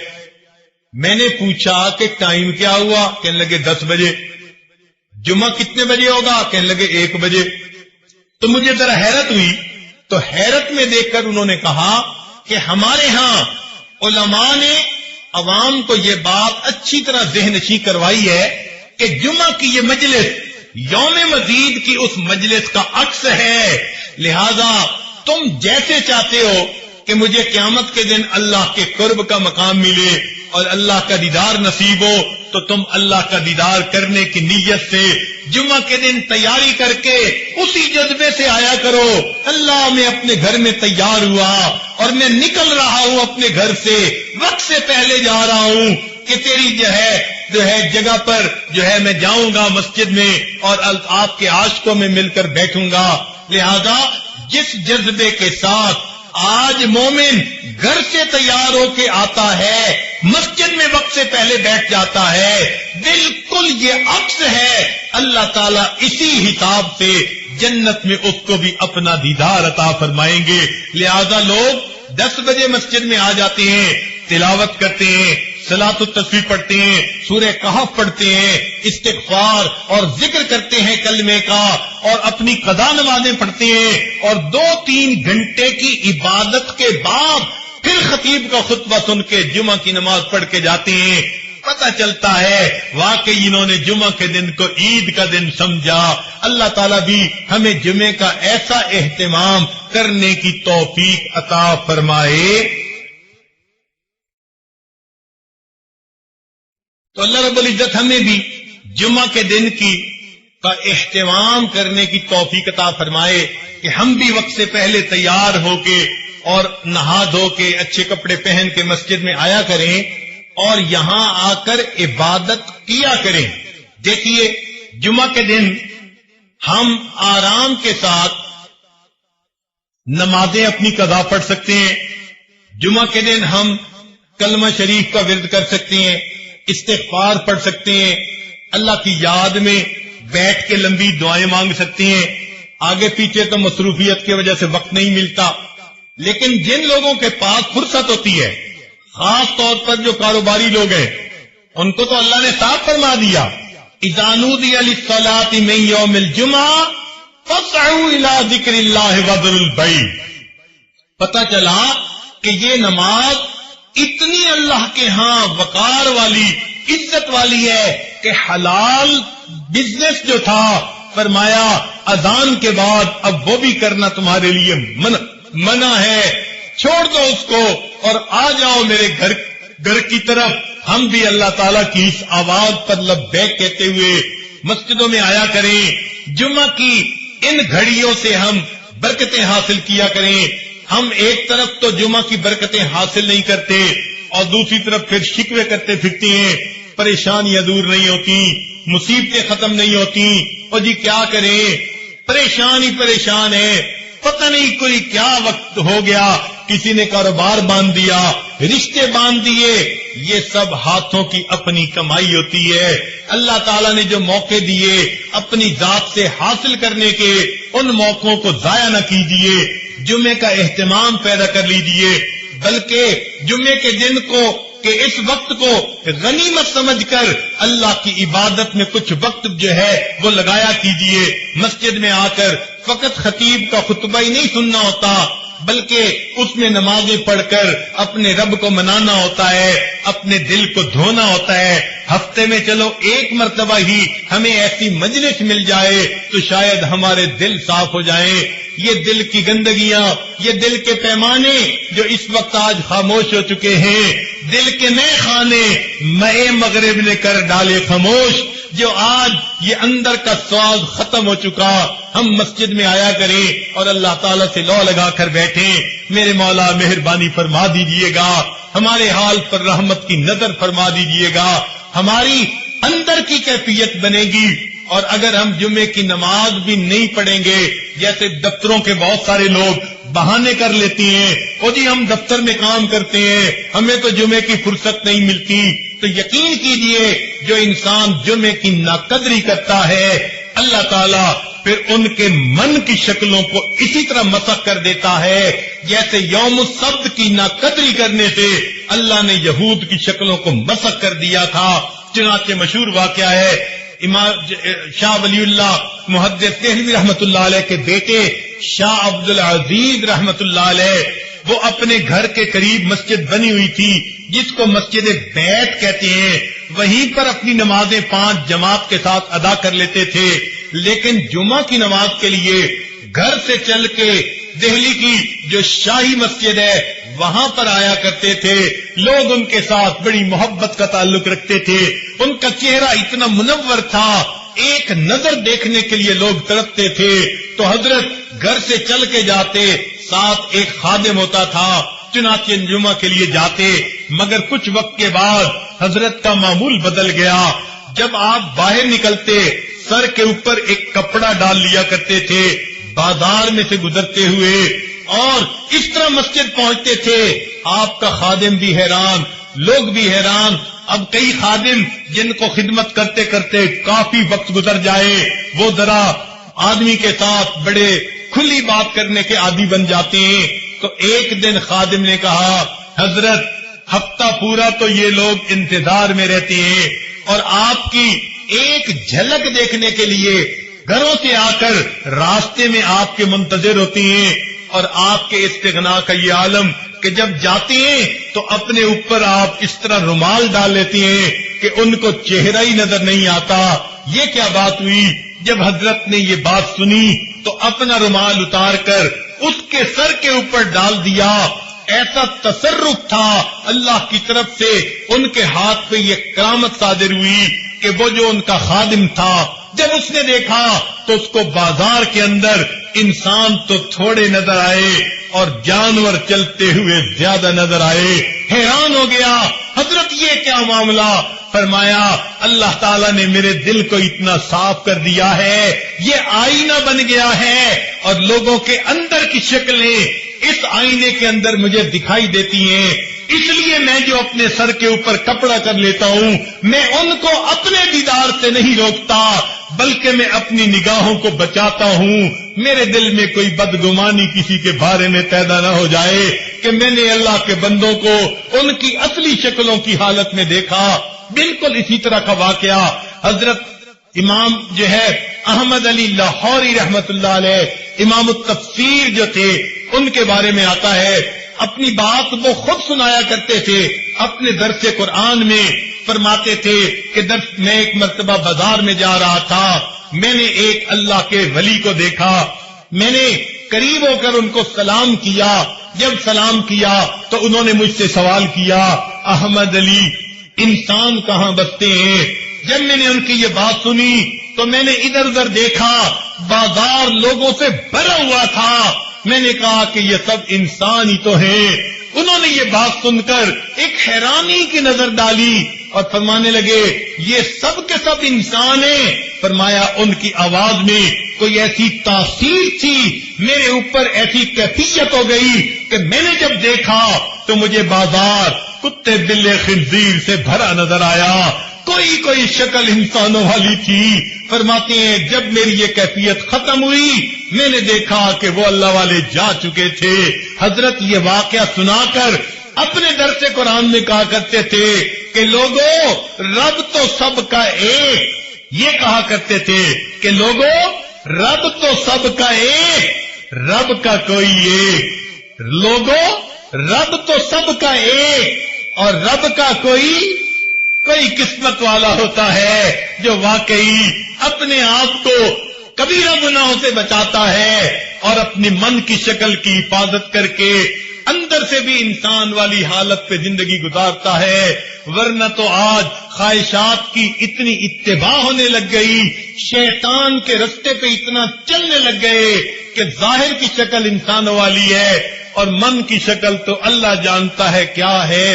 میں نے پوچھا کہ ٹائم کیا ہوا؟ کہنے لگے 10 بجے. جمعہ کتنے بجے ہوگا؟ کہنے لگے 1 بجے. تو مجھے ذرا حیرت ہوئی, تو حیرت میں دیکھ کر انہوں نے کہا کہ ہمارے ہاں علماء نے عوام کو یہ بات اچھی طرح ذہن نشین کروائی ہے کہ جمعہ کی یہ مجلس یوم مزید کی اس مجلس کا عکس ہے. لہذا تم جیسے چاہتے ہو کہ مجھے قیامت کے دن اللہ کے قرب کا مقام ملے اور اللہ کا دیدار نصیب ہو, تو تم اللہ کا دیدار کرنے کی نیت سے جمعہ کے دن تیاری کر کے اسی جذبے سے آیا کرو. اللہ میں اپنے گھر میں تیار ہوا اور میں نکل رہا ہوں اپنے گھر سے, وقت سے پہلے جا رہا ہوں کہ تیری جو ہے جگہ پر جو ہے میں جاؤں گا مسجد میں اور آپ کے عاشقوں میں مل کر بیٹھوں گا. لہذا جس جذبے کے ساتھ آج مومن گھر سے تیار ہو کے آتا ہے, مسجد میں وقت سے پہلے بیٹھ جاتا ہے, بالکل یہ عکس ہے. اللہ تعالیٰ اسی حساب سے جنت میں اس کو بھی اپنا دیدار عطا فرمائیں گے. لہذا لوگ 10 بجے مسجد میں آ جاتے ہیں, تلاوت کرتے ہیں, صلاۃ التسبیح پڑھتے ہیں, سورہ کہف پڑھتے ہیں, استغفار اور ذکر کرتے ہیں کلمے کا, اور اپنی قضا نمازیں پڑھتے ہیں, اور 2-3 گھنٹے کی عبادت کے بعد پھر خطیب کا خطبہ سن کے جمعہ کی نماز پڑھ کے جاتے ہیں. پتہ چلتا ہے واقعی انہوں نے جمعہ کے دن کو عید کا دن سمجھا. اللہ تعالیٰ بھی ہمیں جمعے کا ایسا اہتمام کرنے کی توفیق عطا فرمائے. تو اللہ رب العزت ہمیں بھی جمعہ کے دن کا اہتمام کرنے کی توفیق عطا فرمائے کہ ہم بھی وقت سے پہلے تیار ہو کے اور نہا دھو کے اچھے کپڑے پہن کے مسجد میں آیا کریں اور یہاں آ کر عبادت کیا کریں. دیکھیے جمعہ کے دن ہم آرام کے ساتھ نمازیں اپنی قضا پڑھ سکتے ہیں. جمعہ کے دن ہم کلمہ شریف کا ورد کر سکتے ہیں, استغفار پڑھ سکتے ہیں, اللہ کی یاد میں بیٹھ کے لمبی دعائیں مانگ سکتے ہیں. آگے پیچھے تو مصروفیت کی وجہ سے وقت نہیں ملتا, لیکن جن لوگوں کے پاس فرصت ہوتی ہے, خاص طور پر جو کاروباری لوگ ہیں, ان کو تو اللہ نے صاف فرما دیا اذا نودی للصلاة من یوم الجمعہ فاسعوا الی ذکر اللہ وذروا البیع. پتہ چلا کہ یہ نماز اتنی اللہ کے ہاں وقار والی, عزت والی ہے کہ حلال بزنس جو تھا فرمایا اذان کے بعد اب وہ بھی کرنا تمہارے لیے منع ہے, چھوڑ دو اس کو اور آ جاؤ میرے گھر کی طرف. ہم بھی اللہ تعالیٰ کی اس آواز پر لبیک کہتے ہوئے مسجدوں میں آیا کریں. جمعہ کی ان گھڑیوں سے ہم برکتیں حاصل کیا کریں. ہم ایک طرف تو جمعہ کی برکتیں حاصل نہیں کرتے اور دوسری طرف پھر شکوے کرتے پھرتے ہیں, پریشانیاں دور نہیں ہوتی, مصیبتیں ختم نہیں ہوتی. اور جی کیا کریں, پریشان ہی پریشان ہے, پتہ نہیں کوئی کیا وقت ہو گیا, کسی نے کاروبار باندھ دیا, رشتے باندھ دیے. یہ سب ہاتھوں کی اپنی کمائی ہوتی ہے. اللہ تعالیٰ نے جو موقع دیے اپنی ذات سے حاصل کرنے کے, ان موقعوں کو ضائع نہ کیجیے. جمعے کا اہتمام پیدا کر لیجیے, بلکہ جمعے کے دن کو کہ اس وقت کو غنیمت سمجھ کر اللہ کی عبادت میں کچھ وقت جو ہے وہ لگایا کیجئے. مسجد میں آ کر فقط خطیب کا خطبہ ہی نہیں سننا ہوتا، بلکہ اس میں نمازیں پڑھ کر اپنے رب کو منانا ہوتا ہے، اپنے دل کو دھونا ہوتا ہے. ہفتے میں چلو ایک مرتبہ ہی ہمیں ایسی مجلس مل جائے تو شاید ہمارے دل صاف ہو جائیں. یہ دل کی گندگیاں، یہ دل کے پیمانے جو اس وقت آج خاموش ہو چکے ہیں، دل کے نئے خانے مئے مغرب نے کر ڈالے خاموش، جو آج یہ اندر کا سواز ختم ہو چکا. ہم مسجد میں آیا کریں اور اللہ تعالیٰ سے لو لگا کر بیٹھیں، میرے مولا مہربانی فرما دیجئے گا، ہمارے حال پر رحمت کی نظر فرما دیجئے گا، ہماری اندر کی کیفیت بنے گی. اور اگر ہم جمعے کی نماز بھی نہیں پڑھیں گے، جیسے دفتروں کے بہت سارے لوگ بہانے کر لیتی ہیں، او جی ہم دفتر میں کام کرتے ہیں، ہمیں تو جمعے کی فرصت نہیں ملتی، تو یقین کیجئے جو انسان جمعے کی ناقدری کرتا ہے، اللہ تعالیٰ پھر ان کے من کی شکلوں کو اسی طرح مسخ کر دیتا ہے جیسے یوم السبت کی ناقدری کرنے سے اللہ نے یہود کی شکلوں کو مسخ کر دیا تھا. چنانچہ مشہور واقعہ ہے، امام شاہ ولی اللہ محدث دہلوی رحمت اللہ علیہ کے بیٹے شاہ عبد العزیز رحمت اللہ علیہ، وہ اپنے گھر کے قریب مسجد بنی ہوئی تھی جس کو مسجد بیت کہتے ہیں، وہیں پر اپنی نمازیں 5 جماعت کے ساتھ ادا کر لیتے تھے. لیکن جمعہ کی نماز کے لیے گھر سے چل کے دہلی کی جو شاہی مسجد ہے وہاں پر آیا کرتے تھے. لوگ ان کے ساتھ بڑی محبت کا تعلق رکھتے تھے، ان کا چہرہ اتنا منور تھا، ایک نظر دیکھنے کے لیے لوگ تڑپتے تھے. تو حضرت گھر سے چل کے جاتے، ساتھ ایک خادم ہوتا تھا، چنانچہ جمعہ کے لیے جاتے. مگر کچھ وقت کے بعد حضرت کا معمول بدل گیا. جب آپ باہر نکلتے سر کے اوپر ایک کپڑا ڈال لیا کرتے تھے بازار میں سے گزرتے ہوئے، اور اس طرح مسجد پہنچتے تھے. آپ کا خادم بھی حیران، لوگ بھی حیران. اب کئی خادم جن کو خدمت کرتے کرتے کافی وقت گزر جائے، وہ ذرا آدمی کے ساتھ بڑے کھلی بات کرنے کے عادی بن جاتے ہیں. تو ایک دن خادم نے کہا، حضرت ہفتہ پورا تو یہ لوگ انتظار میں رہتے ہیں اور آپ کی ایک جھلک دیکھنے کے لیے گھروں سے آ کر راستے میں آپ کے منتظر ہوتی ہیں، اور آپ کے استغنا کا یہ عالم کہ جب جاتے ہیں تو اپنے اوپر آپ اس طرح رومال ڈال لیتی ہیں کہ ان کو چہرہ ہی نظر نہیں آتا. یہ کیا بات ہوئی؟ جب حضرت نے یہ بات سنی تو اپنا رومال اتار کر اس کے سر کے اوپر ڈال دیا. ایسا تصرف تھا اللہ کی طرف سے، ان کے ہاتھ پہ یہ کرامت صادر ہوئی کہ وہ جو ان کا خادم تھا جب اس نے دیکھا تو اس کو بازار کے اندر انسان تو تھوڑے نظر آئے اور جانور چلتے ہوئے زیادہ نظر آئے. حیران ہو گیا، حضرت یہ کیا معاملہ؟ فرمایا اللہ تعالیٰ نے میرے دل کو اتنا صاف کر دیا ہے، یہ آئینہ بن گیا ہے اور لوگوں کے اندر کی شکلیں اس آئینے کے اندر مجھے دکھائی دیتی ہیں. اس لیے میں جو اپنے سر کے اوپر کپڑا کر لیتا ہوں، میں ان کو اپنے دیدار سے نہیں روکتا بلکہ میں اپنی نگاہوں کو بچاتا ہوں. میرے دل میں کوئی بدگمانی کسی کے بارے میں پیدا نہ ہو جائے کہ میں نے اللہ کے بندوں کو ان کی اصلی شکلوں کی حالت میں دیکھا. بالکل اسی طرح کا واقعہ حضرت امام جو ہے احمد علی لاہوری رحمت اللہ علیہ، امام التفسیر جو تھے، ان کے بارے میں آتا ہے. اپنی بات وہ خود سنایا کرتے تھے اپنے درس قرآن میں. فرماتے تھے کہ میں ایک مرتبہ بازار میں جا رہا تھا، میں نے ایک اللہ کے ولی کو دیکھا، میں نے قریب ہو کر ان کو سلام کیا. جب سلام کیا تو انہوں نے مجھ سے سوال کیا، احمد علی انسان کہاں بستے ہیں؟ جب میں نے ان کی یہ بات سنی تو میں نے ادھر ادھر دیکھا، بازار لوگوں سے بھرا ہوا تھا. میں نے کہا کہ یہ سب انسان ہی تو ہیں. انہوں نے یہ بات سن کر ایک حیرانی کی نظر ڈالی اور فرمانے لگے یہ سب کے سب انسان ہیں. فرمایا ان کی آواز میں کوئی ایسی تاثیر تھی، میرے اوپر ایسی کیفیت ہو گئی کہ میں نے جب دیکھا تو مجھے بازار کتے بلے خنزیر سے بھرا نظر آیا، کوئی شکل انسانوں والی تھی. فرماتے ہیں جب میری یہ کیفیت ختم ہوئی میں نے دیکھا کہ وہ اللہ والے جا چکے تھے. حضرت یہ واقعہ سنا کر اپنے درس قرآن میں کہا کرتے تھے کہ لوگوں رب تو سب کا ایک، یہ کہا کرتے تھے کہ لوگوں رب تو سب کا ایک، رب کا کوئی ایک، لوگوں رب تو سب کا ایک، اور رب کا کوئی قسمت والا ہوتا ہے جو واقعی اپنے آپ کو کبیرہ گناہوں سے بچاتا ہے اور اپنی من کی شکل کی حفاظت کر کے اندر سے بھی انسان والی حالت پہ زندگی گزارتا ہے، ورنہ تو آج خواہشات کی اتنی اتباع ہونے لگ گئی، شیطان کے رستے پہ اتنا چلنے لگ گئے کہ ظاہر کی شکل انسانوں والی ہے اور من کی شکل تو اللہ جانتا ہے کیا ہے۔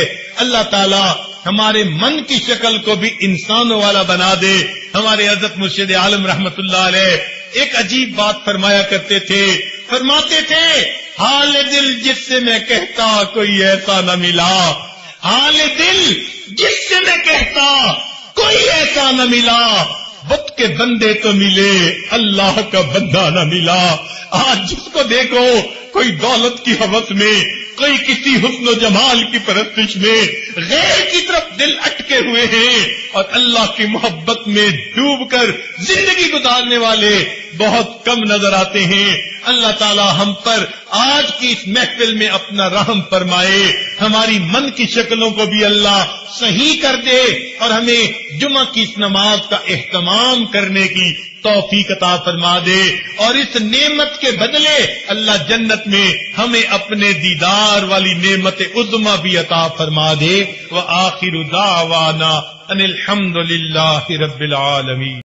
اللہ تعالی ہمارے من کی شکل کو بھی انسانوں والا بنا دے۔ ہمارے حضرت مرشد عالم رحمت اللہ علیہ ایک عجیب بات فرمایا کرتے تھے، فرماتے تھے حال دل جس سے میں کہتا کوئی ایسا نہ ملا، حال دل جس سے میں کہتا کوئی ایسا نہ ملا، بت کے بندے تو ملے اللہ کا بندہ نہ ملا۔ آج جس کو دیکھو کوئی دولت کی ہوس میں، کوئی کسی حسن و جمال کی پرستش میں، غیر کی طرف دل اٹکے ہوئے ہیں اور اللہ کی محبت میں ڈوب کر زندگی گزارنے والے بہت کم نظر آتے ہیں۔ اللہ تعالی ہم پر آج کی اس محفل میں اپنا رحم فرمائے، ہماری من کی شکلوں کو بھی اللہ صحیح کر دے اور ہمیں جمعہ کی اس نماز کا اہتمام کرنے کی توفیق عطا فرما دے، اور اس نعمت کے بدلے اللہ جنت میں ہمیں اپنے دیدار والی نعمت عظمی بھی عطا فرما دے۔ وآخر دعوانا ان الحمد للہ رب العالمین۔